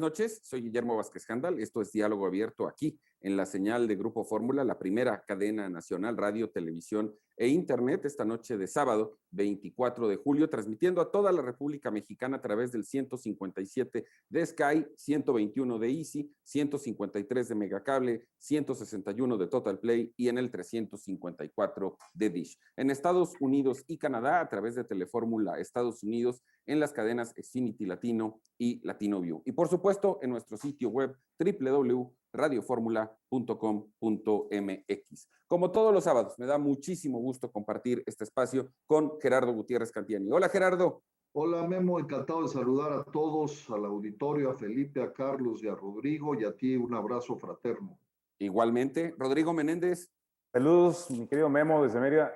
noches, soy Guillermo Vázquez Jandal, esto es Diálogo Abierto aquí en la señal de Grupo Fórmula, la primera cadena nacional, radio, televisión e internet, esta noche de sábado 24 de julio, transmitiendo a toda la República Mexicana a través del 157 de Sky, 121 de Easy, 153 de Megacable, 161 de Total Play y en el 354 de Dish. En Estados Unidos y Canadá, a través de Telefórmula Estados Unidos, en las cadenas Xfinity Latino y Latino View. Y por supuesto, en nuestro sitio web www.radioformula.com.mx. Como todos los sábados, me da muchísimo gusto compartir este espacio con Gerardo Gutiérrez Cantiani. Hola, Gerardo. Hola, Memo, encantado de saludar a todos, al auditorio, a Felipe, a Carlos y a Rodrigo, y a ti un abrazo fraterno. Igualmente, Rodrigo Menéndez. Saludos, mi querido Memo, desde Mérida,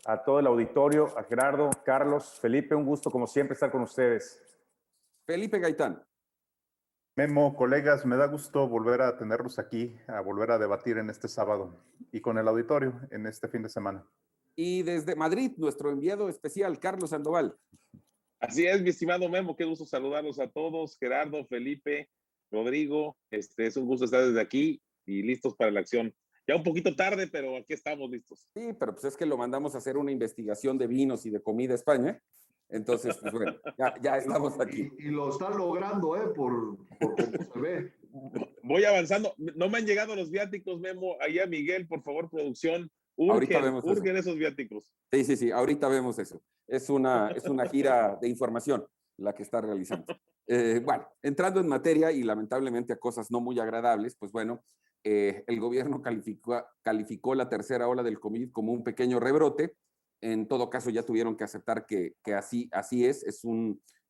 a todo el auditorio, a Gerardo, Carlos, Felipe, un gusto como siempre estar con ustedes. Felipe Gaitán. Memo, colegas, me da gusto volver a tenerlos aquí, a volver a debatir en este sábado y con el auditorio en este fin de semana. Y desde Madrid, nuestro enviado especial, Carlos Sandoval. Así es, mi estimado Memo, qué gusto saludarlos a todos, Gerardo, Felipe, Rodrigo, es un gusto estar desde aquí y listos para la acción. Ya un poquito tarde, pero aquí estamos listos. Sí, pero pues es que lo mandamos a hacer una investigación de vinos y de comida a España. Entonces, pues bueno, ya estamos aquí. Y lo están logrando, por cómo se ve. Voy avanzando. No me han llegado los viáticos, Memo. Ahí a Miguel, por favor, producción. Urgen esos viáticos. Sí, ahorita vemos eso. Es una gira de información la que está realizando. Bueno, entrando en materia y lamentablemente a cosas no muy agradables, pues bueno, el gobierno calificó la tercera ola del COVID como un pequeño rebrote. En todo caso, ya tuvieron que aceptar que así es.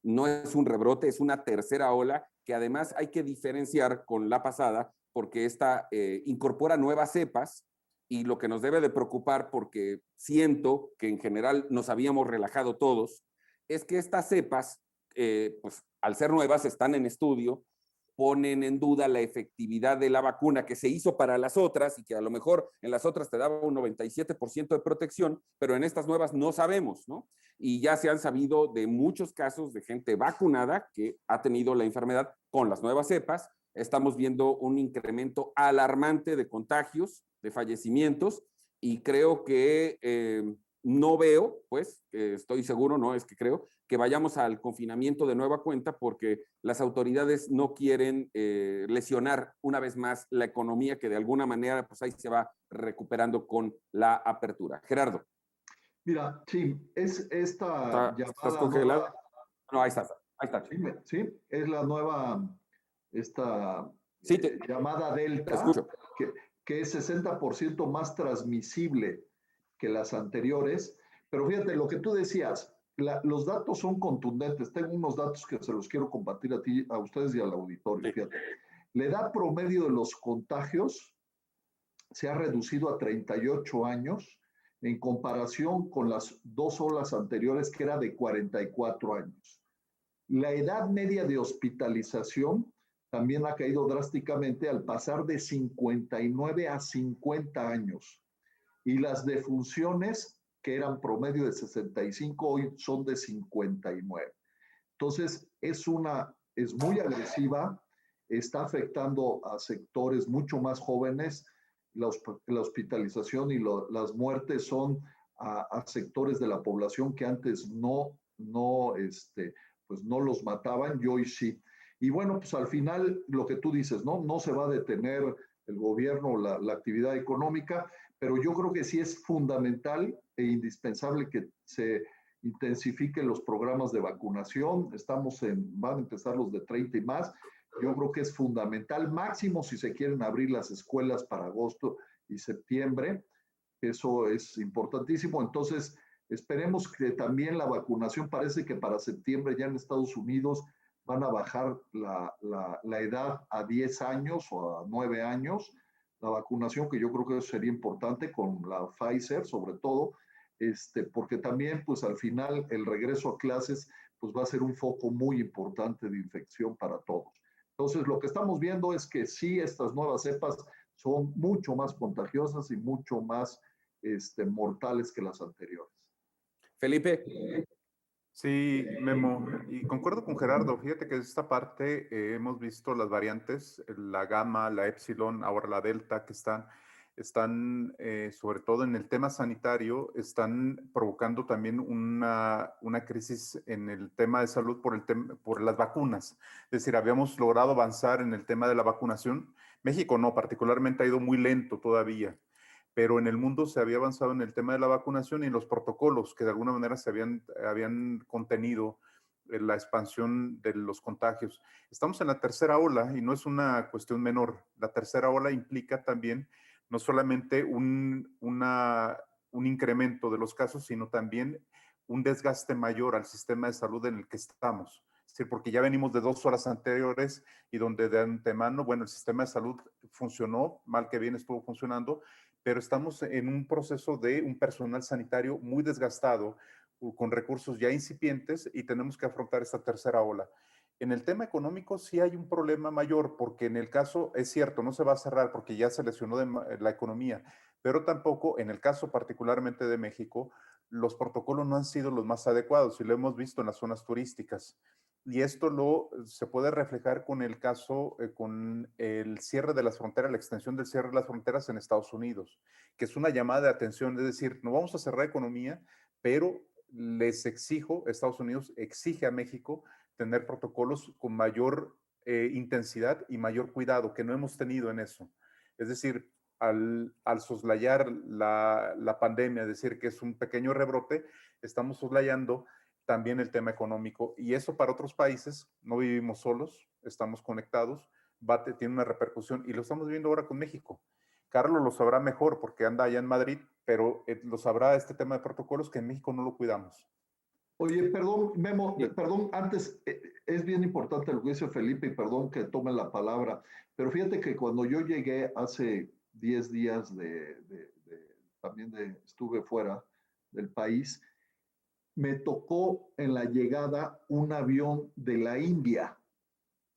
No es un rebrote, es una tercera ola que además hay que diferenciar con la pasada porque esta incorpora nuevas cepas y lo que nos debe de preocupar, porque siento que en general nos habíamos relajado todos, es que estas cepas, pues al ser nuevas, están en estudio, ponen en duda la efectividad de la vacuna que se hizo para las otras y que a lo mejor en las otras te daba un 97% de protección, pero en estas nuevas no sabemos, ¿no? Y ya se han sabido de muchos casos de gente vacunada que ha tenido la enfermedad con las nuevas cepas. Estamos viendo un incremento alarmante de contagios, de fallecimientos, y creo que no veo, pues, estoy seguro, no es que creo, que vayamos al confinamiento de nueva cuenta porque las autoridades no quieren lesionar una vez más la economía que de alguna manera, pues ahí se va recuperando con la apertura. Gerardo. Mira, sí, es esta llamada... ¿Estás congelado? Nueva, no, ahí está. Sí, es la nueva, llamada Delta, que es 60% más transmisible que las anteriores. Pero fíjate, lo que tú decías, los datos son contundentes. Tengo unos datos que se los quiero compartir a ustedes y al auditorio. Fíjate, la edad promedio de los contagios se ha reducido a 38 años en comparación con las dos olas anteriores, que era de 44 años. La edad media de hospitalización también ha caído drásticamente al pasar de 59 a 50 años. Y las defunciones, que eran promedio de 65, hoy son de 59. Entonces, es muy agresiva, está afectando a sectores mucho más jóvenes. La hospitalización y las muertes son a sectores de la población que antes pues no los mataban, y hoy sí. Y bueno, pues al final lo que tú dices, no se va a detener el gobierno, la actividad económica, pero yo creo que sí es fundamental e indispensable que se intensifiquen los programas de vacunación. Van a empezar los de 30 y más. Yo creo que es fundamental, máximo si se quieren abrir las escuelas para agosto y septiembre. Eso es importantísimo. Entonces, esperemos que también la vacunación, parece que para septiembre ya en Estados Unidos van a bajar la edad a 10 años o a 9 años. La vacunación, que yo creo que eso sería importante con la Pfizer, sobre todo, porque también, pues al final, el regreso a clases, pues va a ser un foco muy importante de infección para todos. Entonces, lo que estamos viendo es que sí, estas nuevas cepas son mucho más contagiosas y mucho más mortales que las anteriores. Felipe. Sí, Memo, y concuerdo con Gerardo. Fíjate que esta parte hemos visto las variantes, la gamma, la epsilon, ahora la delta, que están sobre todo en el tema sanitario, están provocando también una crisis en el tema de salud por las vacunas. Es decir, habíamos logrado avanzar en el tema de la vacunación. México no, particularmente ha ido muy lento todavía, pero en el mundo se había avanzado en el tema de la vacunación y en los protocolos que de alguna manera habían contenido la expansión de los contagios. Estamos en la tercera ola y no es una cuestión menor. La tercera ola implica también no solamente un incremento de los casos, sino también un desgaste mayor al sistema de salud en el que estamos. Es decir, porque ya venimos de 2 horas anteriores y donde de antemano, bueno, el sistema de salud funcionó, mal que bien estuvo funcionando, pero estamos en un proceso de un personal sanitario muy desgastado, con recursos ya incipientes y tenemos que afrontar esta tercera ola. En el tema económico sí hay un problema mayor, porque en el caso, es cierto, no se va a cerrar porque ya se lesionó la economía, pero tampoco, en el caso particularmente de México, los protocolos no han sido los más adecuados y lo hemos visto en las zonas turísticas. Y esto se puede reflejar con el caso, con el cierre de las fronteras, la extensión del cierre de las fronteras en Estados Unidos, que es una llamada de atención, es decir, no vamos a cerrar economía, pero Estados Unidos exige a México tener protocolos con mayor intensidad y mayor cuidado, que no hemos tenido en eso. Es decir, al soslayar la pandemia, decir que es un pequeño rebrote, estamos soslayando también el tema económico. Y eso para otros países, no vivimos solos, estamos conectados, tiene una repercusión y lo estamos viendo ahora con México. Carlos lo sabrá mejor porque anda allá en Madrid, pero lo sabrá este tema de protocolos que en México no lo cuidamos. Oye, perdón, Memo, perdón, antes es bien importante lo que dice Felipe y perdón que tome la palabra, pero fíjate que cuando yo llegué hace 10 días estuve fuera del país, me tocó en la llegada un avión de la India.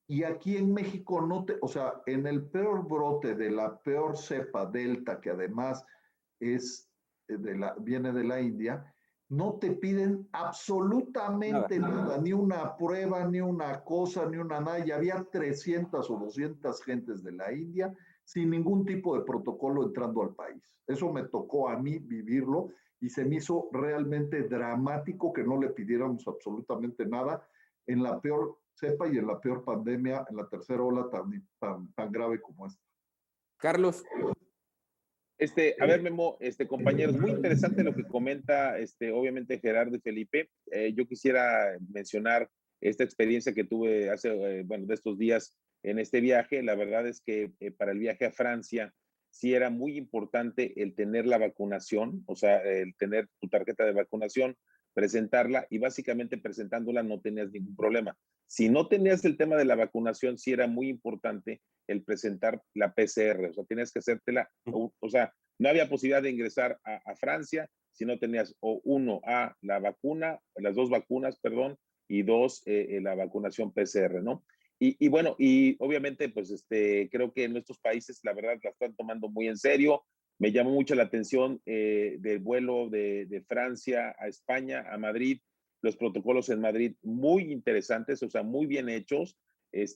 Y aquí en México o sea, en el peor brote de la peor cepa Delta, que además viene de la India, no te piden absolutamente nada, ni una prueba, ni una cosa, ni una nada. Y había 300 o 200 gentes de la India sin ningún tipo de protocolo entrando al país. Eso me tocó a mí vivirlo y se me hizo realmente dramático que no le pidiéramos absolutamente nada en la peor cepa y en la peor pandemia, en la tercera ola tan grave como esta. Carlos. A ver, Memo, compañeros, muy interesante lo que comenta, obviamente Gerardo y Felipe. Yo quisiera mencionar esta experiencia que tuve de estos días en este viaje. La verdad es que para el viaje a Francia sí era muy importante el tener la vacunación, o sea, el tener tu tarjeta de vacunación, presentarla y básicamente presentándola no tenías ningún problema. Si no tenías el tema de la vacunación, sí era muy importante el presentar la PCR, o sea, tenías que hacértela, o sea, no había posibilidad de ingresar a Francia si no tenías la vacuna, las 2 vacunas, perdón, y 2, la vacunación PCR, ¿no? Y bueno, y obviamente, pues creo que en nuestros países, la verdad, la están tomando muy en serio. Me llamó mucho la atención del vuelo de Francia a España, a Madrid, los protocolos en Madrid muy interesantes, o sea, muy bien hechos.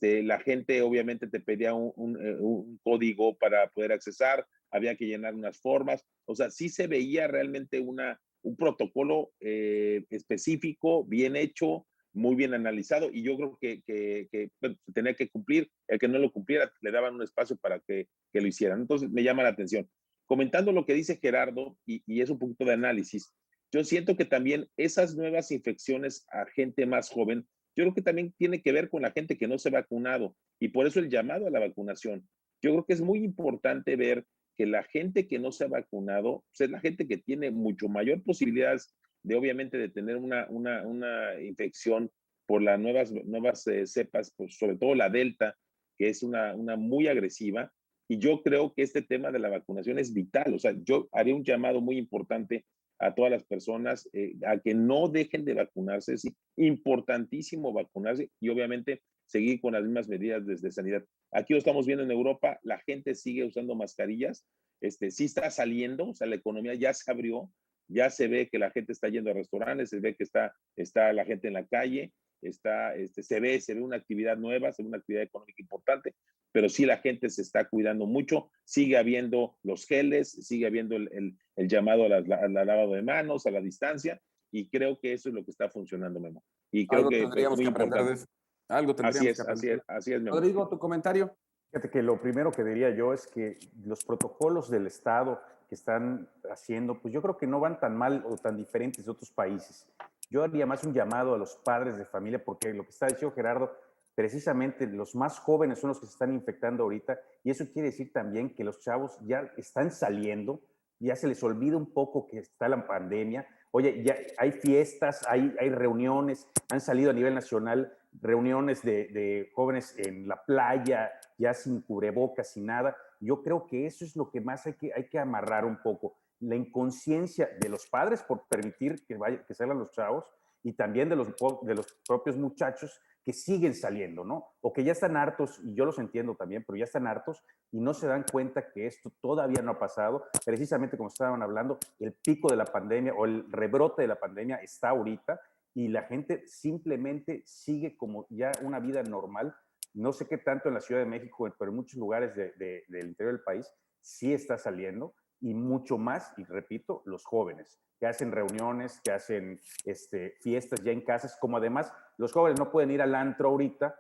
La gente obviamente te pedía un código para poder accesar, había que llenar unas formas, o sea, sí se veía realmente un protocolo específico, bien hecho, muy bien analizado, y yo creo que bueno, tenía que cumplir, el que no lo cumpliera le daban un espacio para que lo hicieran. Entonces me llama la atención. Comentando lo que dice Gerardo, y es un poquito de análisis, yo siento que también esas nuevas infecciones a gente más joven, yo creo que también tiene que ver con la gente que no se ha vacunado y por eso el llamado a la vacunación. Yo creo que es muy importante ver que la gente que no se ha vacunado pues es la gente que tiene mucho mayor posibilidades de obviamente de tener una infección por las nuevas cepas, pues sobre todo la Delta, que es una muy agresiva. Y yo creo que este tema de la vacunación es vital. O sea, yo haría un llamado muy importante a todas las personas a que no dejen de vacunarse. Es importantísimo vacunarse y obviamente seguir con las mismas medidas desde sanidad. Aquí lo estamos viendo en Europa, la gente sigue usando mascarillas, sí está saliendo, o sea, la economía ya se abrió, ya se ve que la gente está yendo a restaurantes, se ve que está la gente en la calle, se ve una actividad nueva, se ve una actividad económica importante, pero sí la gente se está cuidando mucho, sigue habiendo los geles, sigue habiendo el llamado al lavado de manos, a la distancia, y creo que eso es lo que está funcionando, Memo. Y creo Algo que es tendríamos muy que aprender de importante. eso. Algo tendríamos que aprender. Así es, Memo. Rodrigo, tu comentario. Fíjate que lo primero que diría yo es que los protocolos del Estado que están haciendo, pues yo creo que no van tan mal o tan diferentes de otros países. Yo haría más un llamado a los padres de familia, porque lo que está diciendo Gerardo, precisamente los más jóvenes son los que se están infectando ahorita, y eso quiere decir también que los chavos ya están saliendo, ya se les olvida un poco que está la pandemia. Oye, ya hay fiestas, hay reuniones, han salido a nivel nacional reuniones de jóvenes en la playa, ya sin cubrebocas, sin nada. Yo creo que eso es lo que más hay que amarrar un poco. La inconsciencia de los padres por permitir que salgan los chavos, y también de los propios muchachos que siguen saliendo, ¿no? O que ya están hartos, y yo los entiendo también, pero ya están hartos y no se dan cuenta que esto todavía no ha pasado. Precisamente como estaban hablando, el pico de la pandemia o el rebrote de la pandemia está ahorita, y la gente simplemente sigue como ya una vida normal. No sé qué tanto en la Ciudad de México, pero en muchos lugares del interior del país sí está saliendo, y mucho más, y repito, los jóvenes, que hacen reuniones, que hacen fiestas ya en casas, como además los jóvenes no pueden ir al antro ahorita,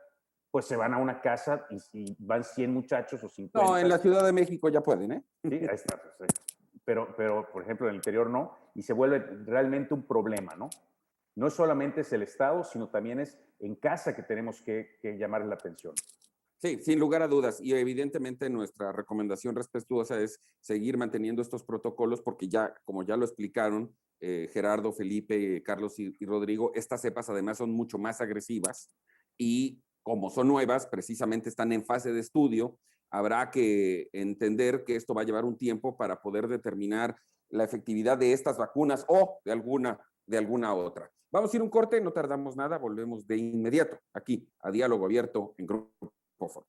pues se van a una casa y van 100 muchachos o 50. No, en la Ciudad de México ya pueden, ¿eh? Sí, ahí está. Pues, pero, por ejemplo, en el interior no, y se vuelve realmente un problema, ¿no? No solamente es el Estado, sino también es en casa que tenemos que llamar la atención. Sí, sin lugar a dudas. Y evidentemente nuestra recomendación respetuosa es seguir manteniendo estos protocolos, porque ya, como ya lo explicaron Gerardo, Felipe, Carlos y Rodrigo, estas cepas además son mucho más agresivas, y como son nuevas, precisamente están en fase de estudio. Habrá que entender que esto va a llevar un tiempo para poder determinar la efectividad de estas vacunas o de alguna otra. Vamos a ir un corte, no tardamos nada, volvemos de inmediato aquí a Diálogo Abierto en Grupo Foro.